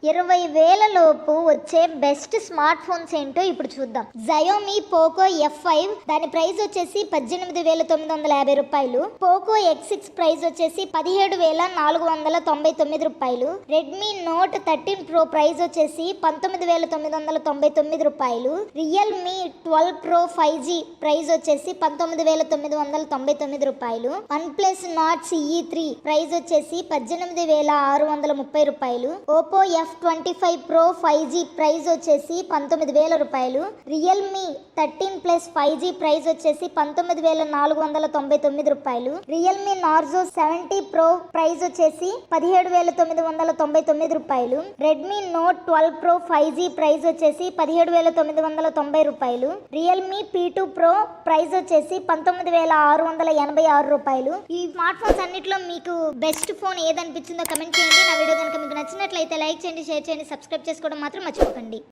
20,000 లోపు వచ్చే best smart phones ఏంటో ఇప్పుడు చూద్దాం. Xiaomi Poco F5 దాని ప్రైస్ వచ్చేసి 18,950 రూపాయలు. Poco X6 ప్రైస్ వచ్చేసి 17,499 రూపాయలు. Redmi Note 13 Pro ప్రైస్ వచ్చేసి 19,999 రూపాయలు. Realme 12 Pro 5G ప్రైస్ వచ్చేసి 19,999 రూపాయలు. OnePlus Nord CE3 ప్రైస్ వచ్చేసి 18,630 రూపాయలు. Oppo F25 Pro 5G price వచ్చేసి 19,000 రూపాయలు. Realme 13 Plus 5G ప్రైస్ వచ్చేసి 19,499 రూపాయలు. Realme Narzo 70 Pro ప్రైస్ వచ్చేసి 17,999 రూపాయలు. Redmi Note 12 Pro 5G price వచ్చేసి 17,990 రూపాయలు. Realme P2 Pro ప్రైస్ వచ్చేసి 19,686 రూపాయలు. ఈ స్మార్ట్ ఫోన్స్ అన్నిట్లో మీకు బెస్ట్ ఫోన్ ఏదనిపించిందో కమెంట్ చేయండి. నా వీడియో కనుక మీకు నచ్చినట్లయితే లైక్ చేయండి, షేర్ చేయండి, సబ్స్క్రైబ్ చేసుకోవడం మాత్రం మర్చిపోకండి.